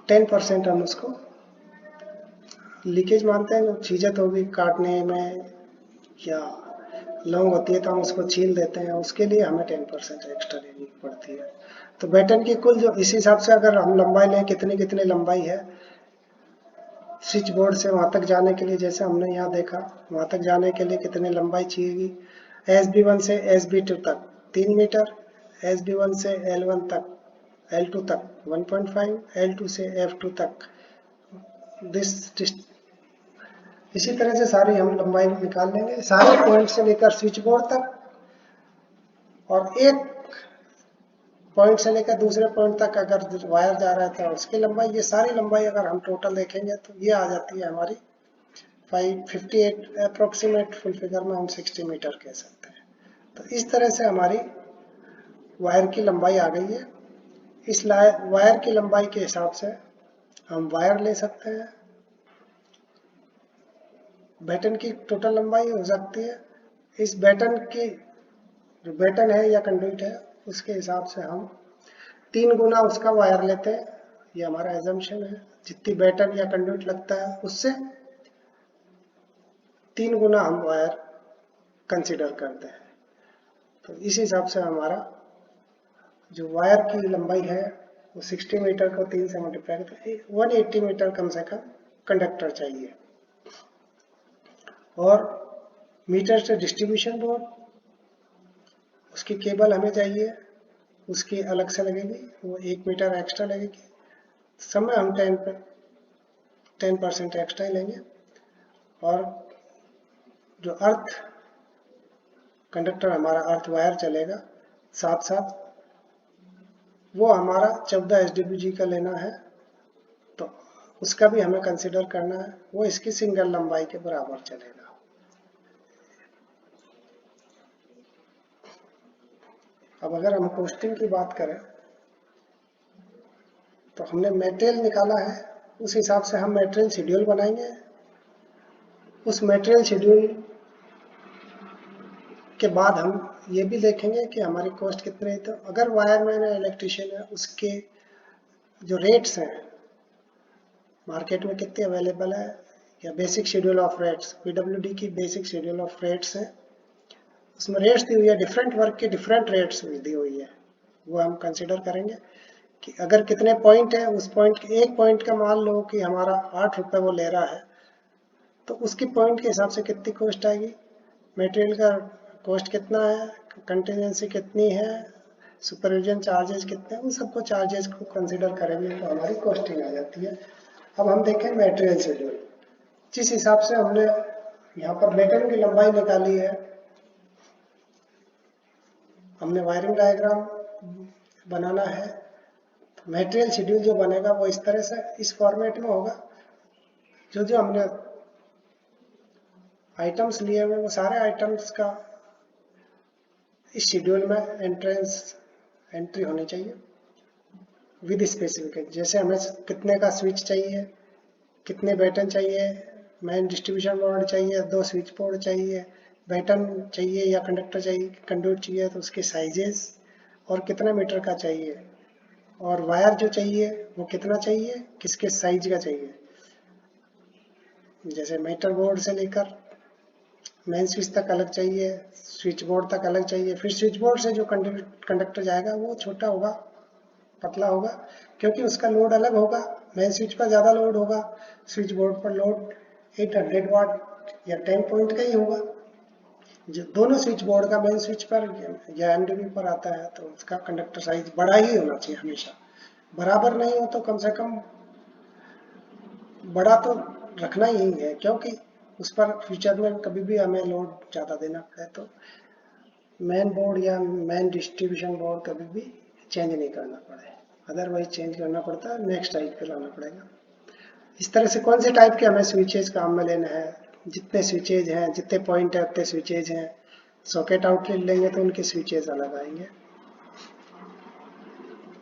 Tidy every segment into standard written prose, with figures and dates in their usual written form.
10% हम उसको लीकेज मानते हैं। जो चीज़ें तो भी काटने में या लॉन्ग होती है तो हम उसको छील देते हैं, उसके लिए हमें 10% एक्स्ट्रा लेनी पड़ती है। तो बैटन की कुल जो इस हिसाब से अगर हम लंबाई लें, कितनी कितनी लंबाई है स्विच बोर्ड से वहाँ तक जाने के लिए, जैसे हमने यहाँ देखा वहाँ तक जाने के लिए कितनी लंबाई चाहिएगी। SB1 से SB2 तक 3 मीटर, SB1 से L1 तक, L2 तक 1.5, L2 से F2 तक दिस। इसी तरह से सारी हम लंबाई निकाल लेंगे, सारे पॉइंट से लेकर स्विच बोर्ड तक, और एक पॉइंट से लेकर दूसरे पॉइंट तक अगर वायर जा रहा था उसकी लंबाई। ये सारी लंबाई अगर हम टोटल देखेंगे तो ये आ जाती है हमारी 558 अप्रोक्सीमेट, फुल फिगर में हम 60 मीटर कह सकते हैं। तो इस तरह से हमारी वायर की लंबाई आ गई है। इस वायर की लंबाई के हिसाब से हम वायर ले सकते हैं। बैटन की टोटल लंबाई हो सकती है, इस बैटन की जो बैटन है या कंडक्ट है उसके हिसाब से हम 3 गुना उसका वायर लेते हैं। ये हमारा एजम्पशन है, जितनी बैटन या कंडक्ट लगता है उससे 3 गुना हम वायर कंसीडर करते हैं। तो इस हिसाब से हमारा जो वायर की लंबाई है वो 60 मीटर को 3 से मल्टीप्लाई करते 180 मीटर कम से कम कंडक्टर चाहिए। और मीटर से डिस्ट्रीब्यूशन बोर्ड, उसकी केबल हमें चाहिए, उसकी अलग से लगेगी, वो 1 मीटर एक्स्ट्रा लगेगी। समय हम 10% एक्स्ट्रा ही लेंगे। और जो अर्थ कंडक्टर हमारा अर्थ वायर चलेगा साथ साथ, वो हमारा 14 SWG का लेना है, तो उसका भी हमें कंसिडर करना है, वो इसकी सिंगल लंबाई के बराबर चलेगा। अब अगर हम कॉस्टिंग की बात करें तो हमने मटेरियल निकाला है, उस हिसाब से हम मटेरियल शेड्यूल बनाएंगे। उस मटेरियल शेड्यूल के बाद हम ये भी देखेंगे कि हमारी कॉस्ट कितनी है। तो अगर वायरमैन है, इलेक्ट्रिशियन है, उसके जो रेट्स हैं मार्केट में कितने अवेलेबल है, या basic schedule of rates, PWD की बेसिक शेड्यूल ऑफ रेट्स है, उसमें रेट्स दी हुई है, डिफरेंट वर्क के डिफरेंट रेट्स दी हुई है, वो हम कंसिडर करेंगे कि अगर कितने पॉइंट है, उस पॉइंट के एक पॉइंट का मान लो कि हमारा 8 रुपये वो ले रहा है, तो उसकी पॉइंट के हिसाब से कितनी कॉस्ट आएगी, मटेरियल का कॉस्ट कितना है, कंटीजेंसी कितनी है, सुपरविजन चार्जेस कितने हैं, उन सबको चार्जेस को कंसिडर करेंगे तो हमारी कॉस्टिंग आ जाती है। अब हम देखें मटेरियल शेड्यूल। जिस हिसाब से हमने यहाँ पर बैटन की लंबाई निकाली है, हमने वायरिंग डायग्राम बनाना है, तो मटेरियल शेड्यूल जो बनेगा वो इस तरह से इस फॉर्मेट में होगा। जो जो हमने आइटम्स लिए हुए वो सारे आइटम्स का इस शेड्यूल में एंट्री होनी चाहिए विद स्पेसिफिकेशन। जैसे हमें कितने का स्विच चाहिए, कितने बैटन चाहिए, मेन डिस्ट्रीब्यूशन बोर्ड चाहिए, 2 स्विच बोर्ड चाहिए, बैटन चाहिए या कंडक्टर चाहिए, कंडक्टर चाहिए तो उसके साइजेस, और कितना मीटर का चाहिए, और वायर जो चाहिए वो कितना चाहिए, किसके साइज का चाहिए। जैसे मीटर बोर्ड से लेकर मेन स्विच तक अलग चाहिए, स्विच बोर्ड तक अलग चाहिए, फिर स्विच बोर्ड से जो कंडक्टर जाएगा वो छोटा होगा, पतला होगा, क्योंकि उसका लोड अलग होगा। मेन स्विच पर ज़्यादा लोड होगा, स्विच बोर्ड पर लोड 800 वाट या 10 पॉइंट का ही होगा। जो दोनों स्विच बोर्ड का मेन स्विच पर या MDB पर आता है तो उसका कंडक्टर साइज बड़ा ही होना चाहिए हमेशा। बराबर नहीं हो तो कम से कम बड़ा तो रखना ही है, क्योंकि उस पर फ्यूचर में कभी भी हमें लोड ज़्यादा देना पड़े तो मेन बोर्ड या मेन डिस्ट्रीब्यूशन बोर्ड कभी भी चेंज नहीं करना पड़े, अदरवाइज चेंज करना पड़ता है, नेक्स्ट टाइप पे लाना पड़ेगा। इस तरह से कौन से टाइप के हमें स्विचेज काम में लेना है, जितने स्विचेज हैं, जितने पॉइंट है उतने स्विचेज हैं। सॉकेट आउटलेट लेंगे तो उनके स्विचेज अलग आएंगे।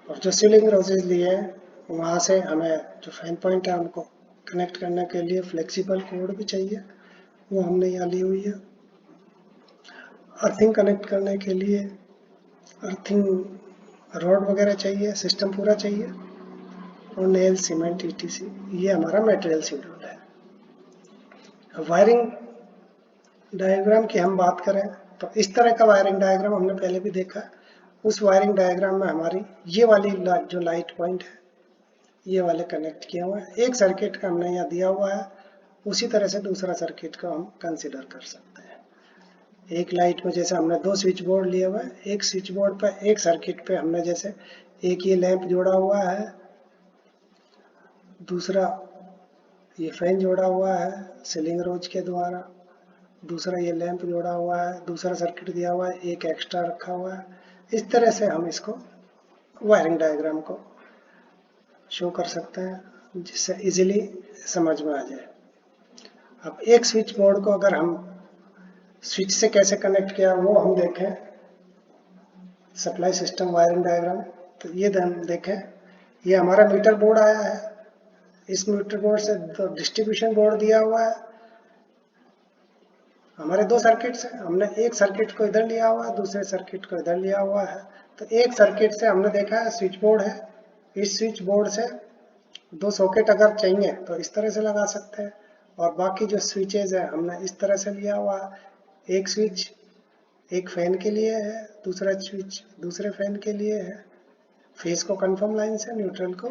और जो सीलिंग रोजेज लिए हैं वहाँ से हमें जो फैन पॉइंट है उनको कनेक्ट करने के लिए फ्लेक्सिबल कोड भी चाहिए, वो हमने यहाँ ली हुई है। अर्थिंग कनेक्ट करने के लिए अर्थिंग रॉड वगैरह चाहिए, सिस्टम पूरा चाहिए। और नेल सीमेंट ETC, ये हमारा मटेरियल शेड्यूल है। वायरिंग डायग्राम की हम बात करें तो इस तरह का वायरिंग डायग्राम हमने पहले भी देखा। उस वायरिंग डायग्राम में हमारी ये वाली जो लाइट पॉइंट है ये वाले कनेक्ट किया हुआ है। एक सर्किट का हमने यहाँ दिया हुआ है, उसी तरह से दूसरा सर्किट को हम कंसिडर कर सकते हैं। एक लाइट में जैसे हमने 2 स्विच बोर्ड लिए हुए हैं, एक स्विच बोर्ड पर एक सर्किट पे हमने जैसे एक ये लैंप जोड़ा हुआ है, दूसरा ये फैन जोड़ा हुआ है सीलिंग रोज के द्वारा, दूसरा ये लैंप जोड़ा हुआ है, दूसरा सर्किट दिया हुआ है, एक एक्स्ट्रा रखा हुआ है। इस तरह से हम इसको वायरिंग डायग्राम को शो कर सकते हैं जिससे इजीली समझ में आ जाए। अब एक स्विच बोर्ड को अगर हम स्विच से कैसे कनेक्ट किया वो हम देखें, सप्लाई सिस्टम वायरिंग डायग्राम। तो ये हम देखें, ये हमारा मीटर बोर्ड आया है, इस मीटर बोर्ड से डिस्ट्रीब्यूशन बोर्ड दिया हुआ है। हमारे 2 सर्किट्स हैं, हमने एक सर्किट को इधर लिया हुआ है, दूसरे सर्किट को इधर लिया हुआ है। तो एक सर्किट से हमने देखा है स्विच बोर्ड है, इस स्विच बोर्ड से 2 सॉकेट अगर चाहिए तो इस तरह से लगा सकते हैं, और बाकी जो स्विचेज है हमने इस तरह से लिया हुआ है। एक स्विच एक फैन के लिए है, दूसरा स्विच दूसरे फैन के लिए है। फेस को कंफर्म लाइन से, न्यूट्रल को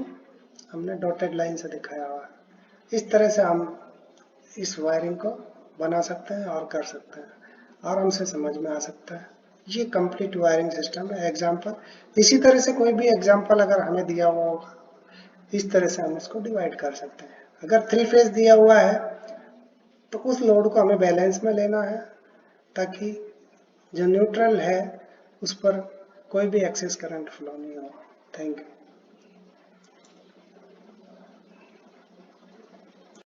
हमने डॉटेड लाइन से दिखाया हुआ है। इस तरह से हम इस वायरिंग को बना सकते हैं और कर सकते हैं, आराम से समझ में आ सकता है। ये कंप्लीट वायरिंग सिस्टम है। एग्जाम्पल, इसी तरह से कोई भी एग्जाम्पल अगर हमें दिया हुआ होगा, इस तरह से हम इसको डिवाइड कर सकते हैं। अगर 3 फेज दिया हुआ है तो उस लोड को हमें बैलेंस में लेना है, ताकि जो न्यूट्रल है उस पर कोई भी एक्सेस करंट फ्लो नहीं हो। Thank you.